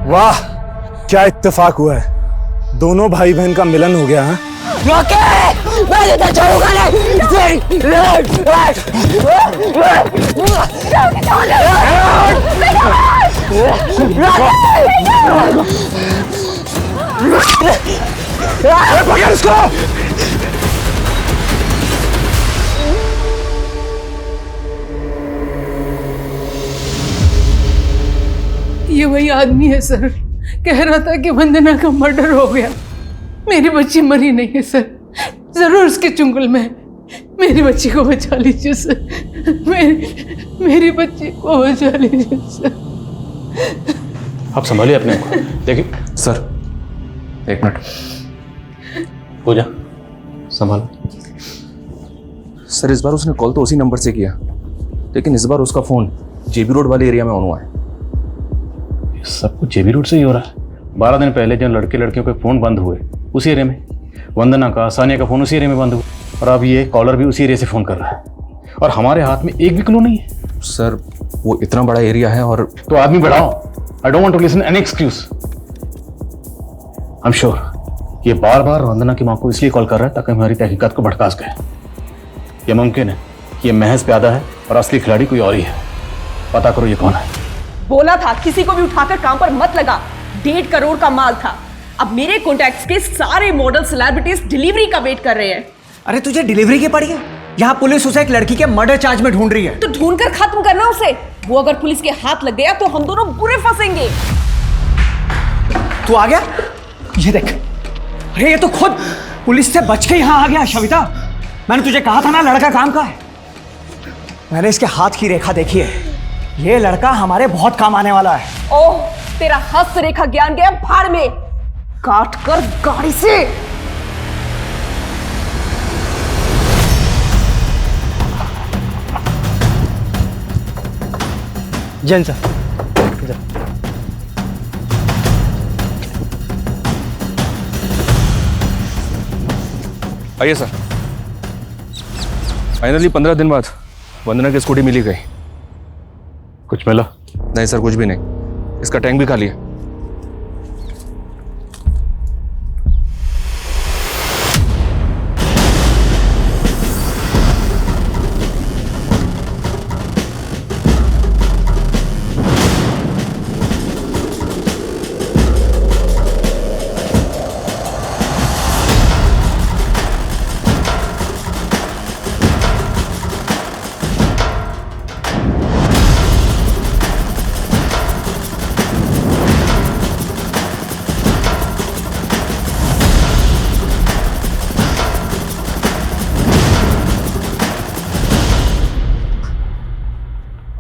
वाह, क्या इत्तेफाक हुआ है। दोनों भाई बहन का मिलन हो गया। हाँ, मैं तो छोड़ूंगा पकड़ इसको। ये वही आदमी है सर, कह रहा था कि वंदना का मर्डर हो गया। मेरी बच्ची मरी नहीं है सर, जरूर उसके चुंगल में है। मेरी बच्ची को बचा लीजिए सर, मेरी बच्ची को बचा लीजिए सर। आप संभालिए अपने को। देखिए सर, एक मिनट। पूजा संभाल। सर, इस बार उसने कॉल तो उसी नंबर से किया, लेकिन इस बार उसका फ़ोन जेबी रोड वाले एरिया में ऑन हुआ है। सब कुछ जेबी रोड से ही हो रहा है। 12 दिन पहले जब लड़के लड़कियों के फ़ोन बंद हुए उसी एरिया में, वंदना का, सानिया का फ़ोन उसी एरिया में बंद हुआ, और अब ये कॉलर भी उसी एरिया से फ़ोन कर रहा है, और हमारे हाथ में एक भी क्लू नहीं है। सर, वो इतना बड़ा एरिया है और तो आदमी बढ़ाओ। I don't want to listen any excuse. I am sure ये बार बार वंदना की माँ को इसलिए कॉल कर रहा है ताकि हमारी तहकीकात को भड़का सके। ये मुमकिन है कि ये महज प्यादा है और असली खिलाड़ी कोई और ही है। पता करो ये कौन है। बोला था किसी को भी उठाकर काम पर मत लगा। 1.5 करोड़ का माल था। अब मेरे कॉन्टैक्ट्स के सारे मॉडल सेलिब्रिटीज डिलीवरी का वेट कर रहे हैं। अरे तुझे डिलीवरी की पड़ी है? यहाँ पुलिस उसे एक लड़की के मर्डर चार्ज में ढूंढ रही है। तो ढूंढ कर खत्म करना उसे। वो अगर पुलिस के हाथ लग गया तो हम दोनों बुरे फंसेंगे। तू आ गया? ये देख, अरे ये तो खुद पुलिस से बच के यहाँ आ गया। शविता, मैंने तुझे कहा था ना लड़का काम का है। मैंने इसके हाथ की रेखा देखी है, ये लड़का हमारे बहुत काम आने वाला है। ओह, तेरा हस्त रेखा ज्ञान गया भाड़ में, काट कर गाड़ी से। जैन सर, आइए सर। फाइनली 15 दिन बाद वंदना की स्कूटी मिली गई। कुछ मिला? नहीं सर, कुछ भी नहीं। इसका टैंक भी खाली है।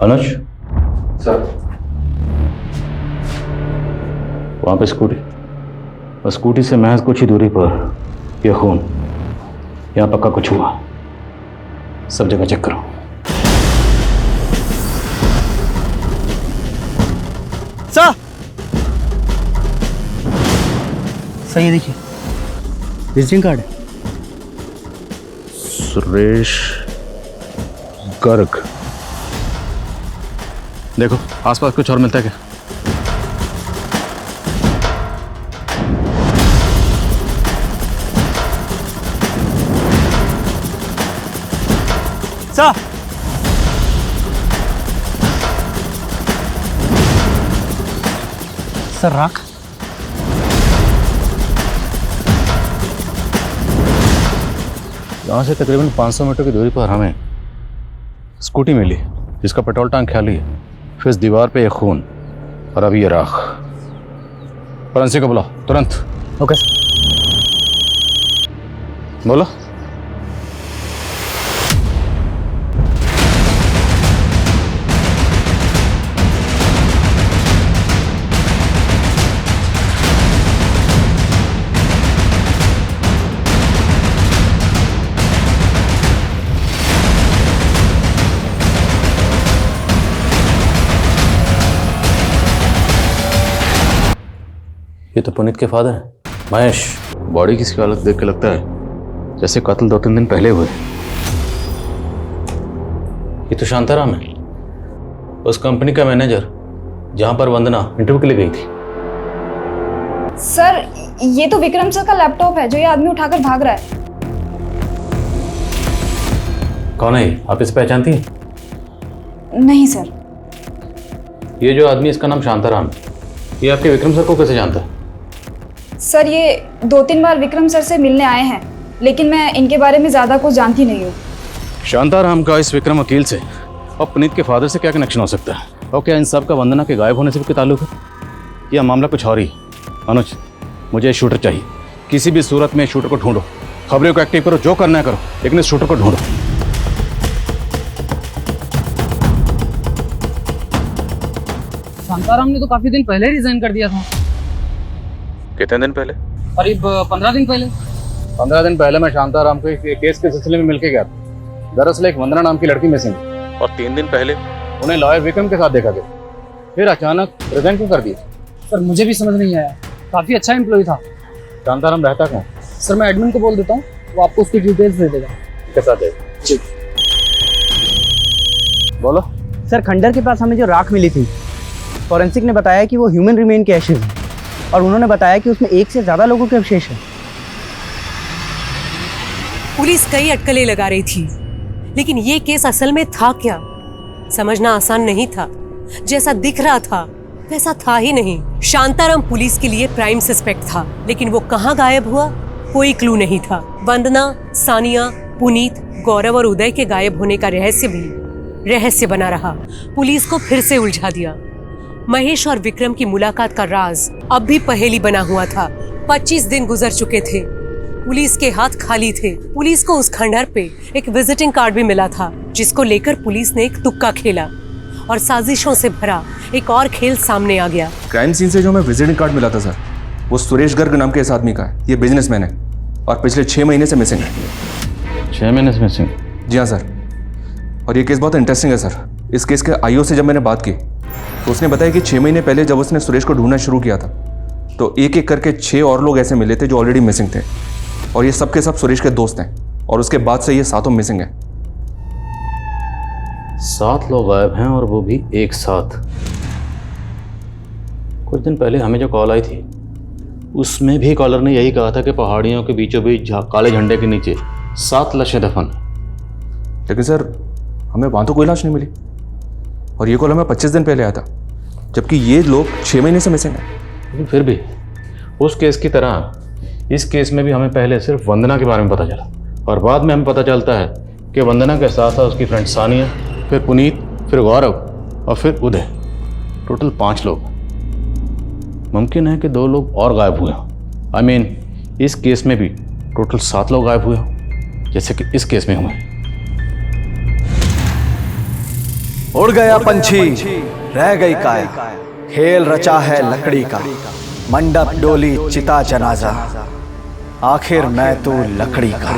अनुज सर, वहां पे स्कूटी, और स्कूटी से महज कुछ ही दूरी पर यह खून। यहां पक्का कुछ हुआ। सब जगह चेक करो। सर, सही देखिए, विजिटिंग कार्ड है। सुरेश गर्ग। देखो आसपास कुछ और मिलता है क्या? सर, सर राख। यहाँ से तकरीबन 500 मीटर की दूरी पर हमें स्कूटी मिली जिसका पेट्रोल टैंक खाली है। फिर इस दीवार पे ये खून और अभी ये राख। फॉरेंसिक को बुलाओ तुरंत। ओके। बोलो। ये तो पुनीत के फादर हैं, महेश। बॉडी की हालत देख के लगता है जैसे कत्ल 2-3 दिन पहले हुए। ये तो शांताराम है, उस कंपनी का मैनेजर जहां पर वंदना इंटरव्यू के लिए गई थी। सर ये तो विक्रम सर का लैपटॉप है जो ये आदमी उठाकर भाग रहा है। कौन है ये? आप इसे पहचानती हैं? नहीं सर। ये जो आदमी, इसका नाम शांताराम है, ये आपके विक्रम सर को कैसे जानता है? सर ये 2-3 बार विक्रम सर से मिलने आए हैं, लेकिन मैं इनके बारे में ज़्यादा कुछ जानती नहीं हूँ। शांताराम का इस विक्रम वकील से और पुनीत के फादर से क्या कनेक्शन हो सकता है? और क्या इन सब का वंदना के गायब होने से भी कोई ताल्लुक है? यह मामला कुछ और ही। अनुज, मुझे शूटर चाहिए। किसी भी सूरत में शूटर को ढूंढो, खबरों को एक्टिव करो, जो करना है करो, लेकिन इस शूटर को ढूंढो। शांताराम ने तो काफी दिन पहले रिजाइन कर दिया था। कितने दिन पहले? करीब 15 दिन पहले। 15 दिन पहले मैं शांताराम को एक केस के सिलसिले में मिलके गया था। दरअसल एक वंदना नाम की लड़की मिसिंग, और 3 दिन पहले उन्हें लॉयर विक्रम के साथ देखा गया। फिर अचानक रिजाइन क्यों कर दिया? सर मुझे भी समझ नहीं आया, काफी अच्छा एम्प्लॉय था। शांताराम रहता कहाँ? सर मैं एडमिन को बोल देता हूँ, वो आपको उसकी डिटेल्स दे देगा। के साथ दे। बोलो। सर खंडर के पास हमें जो राख मिली थी, फॉरेंसिक ने बताया कि वो ह्यूमन रिमेन के एशेज हैं, और उन्होंने बताया कि उसमें 1 से ज़्यादा लोगों के अवशेष हैं। पुलिस कई अटकलें लगा रही थी, लेकिन ये केस असल में था क्या, समझना आसान नहीं था। जैसा दिख रहा था वैसा था ही नहीं। शांताराम पुलिस के लिए प्राइम सस्पेक्ट था, लेकिन वो कहाँ गायब हुआ कोई क्लू नहीं था। वंदना, सानिया, पुनीत, गौरव और उदय के गायब होने का रहस्य भी रहस्य बना रहा। पुलिस को फिर से उलझा दिया। महेश और विक्रम की मुलाकात का राज अब भी पहेली बना हुआ था। 25 दिन गुजर चुके थे, पुलिस के हाथ खाली थे। पुलिस को उस खंडहर पे एक विजिटिंग कार्ड भी मिला था, जिसको लेकर पुलिस ने एक तुक्का खेला और साजिशों से भरा एक और खेल सामने आ गया। क्राइम सीन से जो हमें विजिटिंग कार्ड मिला था सर, वो सुरेश गर्ग नाम के इस आदमी का है। ये बिजनेसमैन है और पिछले 6 महीने से मिसिंग है। 6 महीने से मिसिंग? जी हाँ सर। और ये केस बहुत इंटरेस्टिंग है सर। इस केस के आईओ से जब मैंने बात की तो उसने बताया कि 6 महीने पहले जब उसने सुरेश को ढूंढना शुरू किया था तो एक एक करके 6 और लोग ऐसे मिले थे जो ऑलरेडी मिसिंग थे, और ये सब के सब सुरेश के दोस्त हैं। और उसके बाद से ये 7 मिसिंग हैं। 7 लोग गायब हैं, और वो भी एक साथ। कुछ दिन पहले हमें जो कॉल आई थी उसमें भी कॉलर ने यही कहा था कि पहाड़ियों के बीचों बीच काले झंडे के नीचे 7 लाशें दफन। लेकिन सर हमें वहाँ तो कोई लाश नहीं मिली, और ये कॉल हमें 25 दिन पहले आया था, जबकि ये लोग 6 महीने से मिसिंग हैं। लेकिन फिर भी उस केस की तरह इस केस में भी हमें पहले सिर्फ वंदना के बारे में पता चला, और बाद में हमें पता चलता है कि वंदना के साथ साथ उसकी फ्रेंड सानिया, फिर पुनीत, फिर गौरव और फिर उदय। टोटल 5 लोग। मुमकिन है कि 2 लोग और गायब हुए हों। आई मीन इस केस में भी टोटल 7 लोग गायब हुए हों, जैसे कि इस केस में हुए। उड़ गया पंछी, रह गई काया, खेल रचा है लकड़ी का, मंडप डोली चिता जनाजा, आखिर मैं तो लकड़ी का।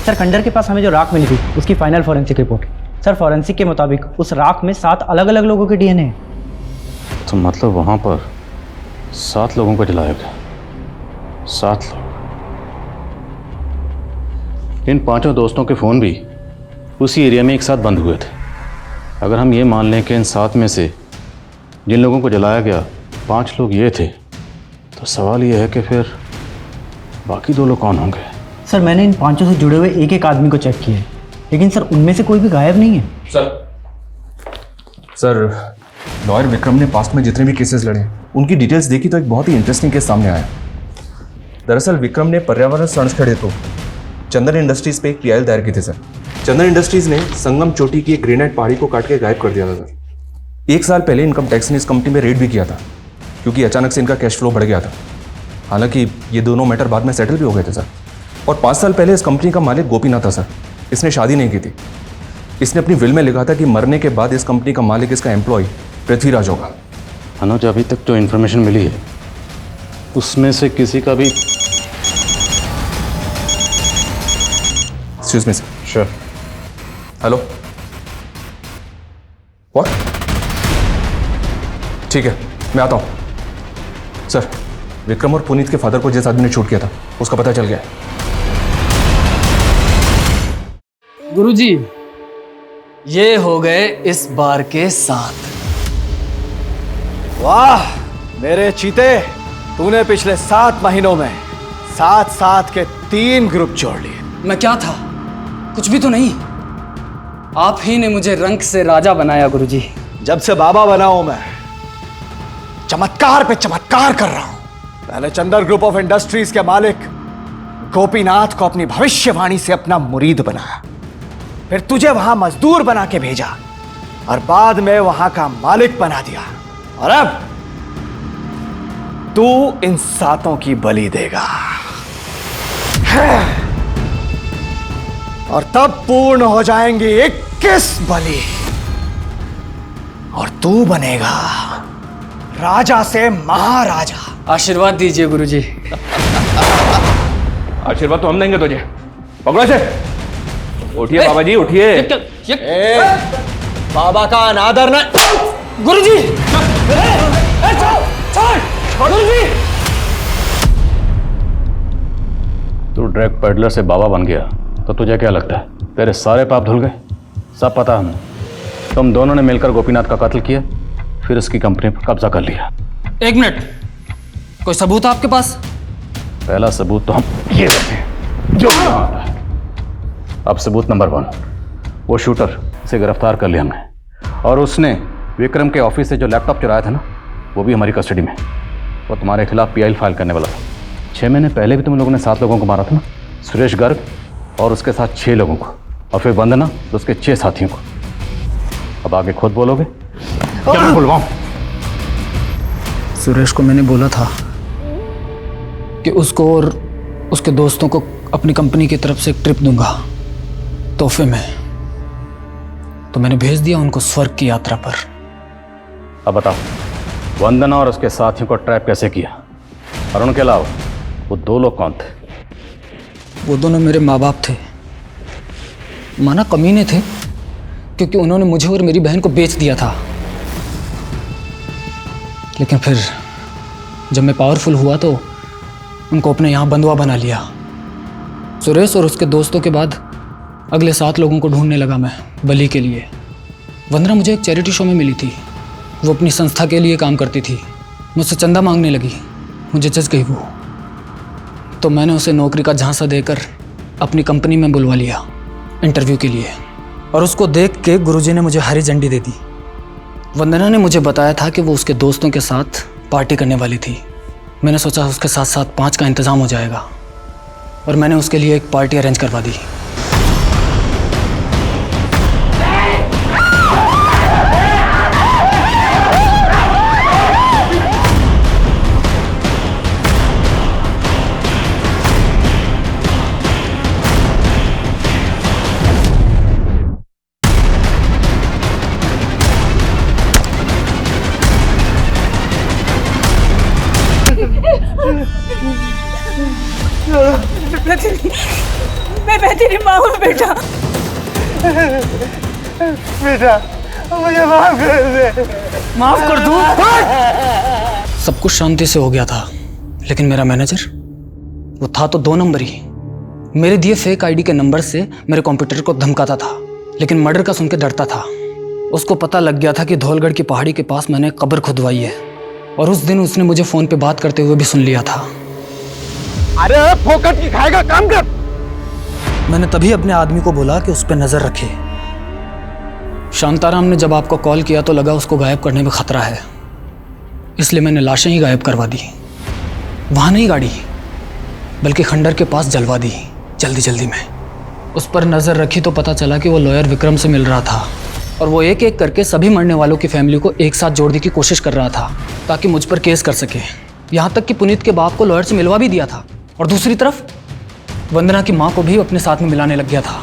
सर खंडर के पास हमें जो राख मिली थी उसकी final forensic report. Sir forensic के मुताबिक उस राख में 7 अलग अलग लोगों के डीएनए हैं। तो मतलब वहाँ पर 7 लोगों को जलाया गया। 7 लोग। इन 5 दोस्तों के फ़ोन भी उसी एरिया में एक साथ बंद हुए थे। अगर हम ये मान लें कि इन 7 में से जिन लोगों को जलाया गया 5 लोग ये थे, तो सवाल ये है कि फिर बाकी 2 लोग कौन होंगे? सर मैंने इन 5 से जुड़े हुए एक एक आदमी को चेक किया है, लेकिन सर उनमें से कोई भी गायब नहीं है। सर लॉयर विक्रम ने पास्ट में जितने भी केसेस लड़े उनकी डिटेल्स देखी तो एक बहुत ही इंटरेस्टिंग केस सामने आया। दरअसल विक्रम ने पर्यावरण संरक्षण हेतु चंदन इंडस्ट्रीज पे एक पीआईएल दायर की थी सर। चंदन इंडस्ट्रीज ने संगम चोटी की एक ग्रेनाइट पहाड़ी को काट के गायब कर दिया था सर। 1 साल पहले इनकम टैक्स ने इस कंपनी में रेड भी किया था, क्योंकि अचानक से इनका कैश फ्लो बढ़ गया था। हालांकि ये दोनों मैटर बाद में सेटल भी हो गए थे सर। और 5 साल पहले इस कंपनी का मालिक गोपीनाथ था सर। इसने शादी नहीं की थी। इसने अपनी विल में लिखा था कि मरने के बाद इस कंपनी का मालिक इसका एम्प्लॉय पृथ्वीराज होगा। अनुज, अभी तक जो इन्फॉर्मेशन मिली है उसमें से किसी का भी। Excuse me sir. Sure. Hello, what? ठीक है मैं आता हूँ सर। विक्रम और पुनीत के फादर को जिस आदमी ने शूट किया था उसका पता चल गया। गुरुजी, ये हो गए इस बार के 7। वाह मेरे चीते, तूने पिछले 7 महीनों में 7 के 3 ग्रुप जोड़ लिए। मैं क्या था? कुछ भी तो नहीं। आप ही ने मुझे रंक से राजा बनाया गुरुजी। जब से बाबा बना हूं मैं चमत्कार पे चमत्कार कर रहा हूं। पहले चंदर ग्रुप ऑफ इंडस्ट्रीज के मालिक गोपीनाथ को अपनी भविष्यवाणी से अपना मुरीद बनाया, फिर तुझे वहां मजदूर बना के भेजा और बाद में वहां का मालिक बना दिया, और अब तू इन 7 की बलि देगा और तब पूर्ण हो जाएंगी 21 बलि और तू बनेगा राजा से महाराजा। आशीर्वाद दीजिए गुरुजी। आशीर्वाद तो हम देंगे तुझे। पकड़ो से। उठिए बाबा जी, उठिए। बाबा का अनादर न। गुरुजी गुरुजी। तू ड्रग पेडलर से बाबा बन गया तो तुझे क्या लगता है तेरे सारे पाप धुल गए? सब पता हमें। तुम दोनों ने मिलकर गोपीनाथ का कत्ल किया, फिर उसकी कंपनी पर कब्जा कर लिया। 1 मिनट, कोई सबूत आपके पास? पहला सबूत तो हम ये देते हैं जो यहाँ आता है। अब सबूत नंबर 1, वो शूटर से गिरफ्तार कर लिया हमने, और उसने विक्रम के ऑफिस से जो लैपटॉप चुराया था ना, वो भी हमारी कस्टडी में। वो तुम्हारे खिलाफ PI फाइल करने वाला था। 6 महीने पहले भी तुम लोगों ने 7 लोगों को मारा था ना, सुरेश गर्ग और उसके साथ 6 लोगों को, और फिर वंदना तो उसके 6 साथियों को। अब आगे खुद बोलोगे क्या मैं बुलवाऊं? सुरेश को मैंने बोला था कि उसको और उसके दोस्तों को अपनी कंपनी की तरफ से एक ट्रिप दूंगा तोहफे में, तो मैंने भेज दिया उनको स्वर्ग की यात्रा पर। अब बताओ, वंदना और उसके साथियों को ट्रैप कैसे किया? और उनके अलावा वो 2 लोग कौन थे? वो दोनों मेरे माँ बाप थे। माना कमीने थे, क्योंकि उन्होंने मुझे और मेरी बहन को बेच दिया था। लेकिन फिर जब मैं पावरफुल हुआ तो उनको अपने यहाँ बंधुआ बना लिया। सुरेश और उसके दोस्तों के बाद अगले 7 लोगों को ढूंढने लगा मैं बलि के लिए। वंदना मुझे एक चैरिटी शो में मिली थी। वो अपनी संस्था के लिए काम करती थी। मुझसे चंदा मांगने लगी, मुझे जच गई वो। तो मैंने उसे नौकरी का झांसा देकर अपनी कंपनी में बुलवा लिया इंटरव्यू के लिए, और उसको देख के गुरुजी ने मुझे हरी झंडी दे दी। वंदना ने मुझे बताया था कि वो उसके दोस्तों के साथ पार्टी करने वाली थी। मैंने सोचा उसके साथ साथ 5 का इंतज़ाम हो जाएगा, और मैंने उसके लिए एक पार्टी अरेंज करवा दी। मैं तेरी माँ हूँ बेटा। बेटा मुझे माफ कर दे। माफ कर दूं? सब कुछ शांति से हो गया था, लेकिन मेरा मैनेजर वो था तो 2 नंबर ही। मेरे दिए फेक आईडी के नंबर से मेरे कंप्यूटर को धमकाता था, लेकिन मर्डर का सुन के डरता था। उसको पता लग गया था कि धौलगढ़ की पहाड़ी के पास मैंने कब्र खुदवाई है, और उस दिन उसने मुझे फोन पे बात करते हुए भी सुन लिया था। अरे फोकट की खाएगा, काम कर। मैंने तभी अपने आदमी को बोला कि उस पर नजर रखे। शांताराम ने जब आपको कॉल किया तो लगा उसको गायब करने में खतरा है, इसलिए मैंने लाशें ही गायब करवा दी। वहां नहीं गाड़ी, बल्कि खंडर के पास जलवा दी जल्दी जल्दी में। उस पर नजर रखी तो पता चला कि वो लॉयर विक्रम से मिल रहा था, और वो एक एक करके सभी मरने वालों की फैमिली को एक साथ जोड़ने की कोशिश कर रहा था ताकि मुझ पर केस कर सके। यहाँ तक कि पुनीत के बाप को लॉयर से मिलवा भी दिया था, और दूसरी तरफ वंदना की माँ को भी अपने साथ में मिलाने लग गया था।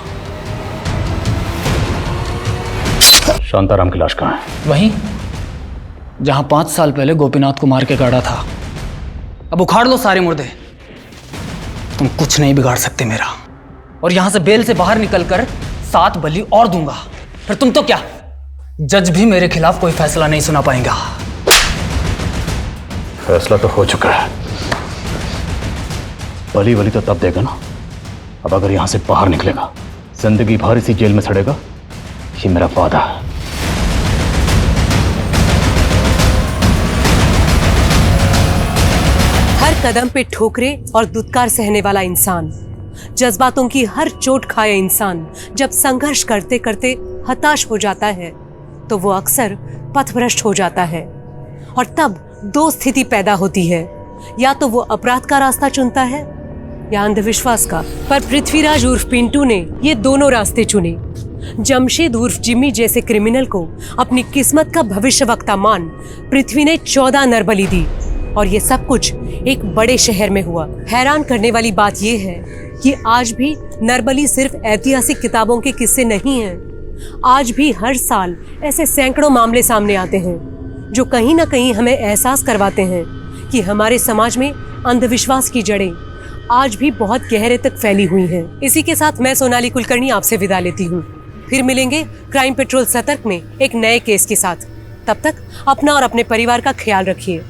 शांताराम की लाश कहाँ है? वहीं जहां 5 साल पहले गोपीनाथ को मार के गाड़ा था। अब उखाड़ लो सारे मुर्दे, तुम कुछ नहीं बिगाड़ सकते मेरा। और यहां से बेल से बाहर निकलकर 7 बलि और दूंगा, फिर तुम तो क्या, जज भी मेरे खिलाफ कोई फैसला नहीं सुना पाएगा। फैसला तो हो चुका है। बली वली तो तब देगा ना, अब अगर यहां से बाहर निकलेगा, जिंदगी भर इसी जेल में सड़ेगा, ये मेरा वादा है। हर कदम पे ठोकरे और दुत्कार सहने वाला इंसान, जज्बातों की हर चोट खाए इंसान जब संघर्ष करते करते हताश हो जाता है तो वो अक्सर पथभ्रष्ट हो जाता है। और तब दो स्थिति पैदा होती है, या तो वो अपराध का रास्ता चुनता है या अंधविश्वास का। पर पृथ्वीराज उर्फ पिंटू ने ये दोनों रास्ते चुने। जमशेद उर्फ जिम्मी जैसे क्रिमिनल को अपनी किस्मत का भविष्यवक्ता मान पृथ्वी ने 14 नरबली दी, और ये सब कुछ एक बड़े शहर में हुआ। हैरान करने वाली बात यह है कि आज भी नरबली सिर्फ ऐतिहासिक किताबों के किस्से नहीं हैं। आज भी हर साल ऐसे सैकड़ों मामले सामने आते हैं जो कहीं ना कहीं हमें एहसास करवाते हैं कि हमारे समाज में अंधविश्वास की जड़ें आज भी बहुत गहरे तक फैली हुई हैं। इसी के साथ मैं सोनाली कुलकर्णी आपसे विदा लेती हूँ। फिर मिलेंगे क्राइम पेट्रोल सतर्क में एक नए केस के साथ। तब तक अपना और अपने परिवार का ख्याल रखिए।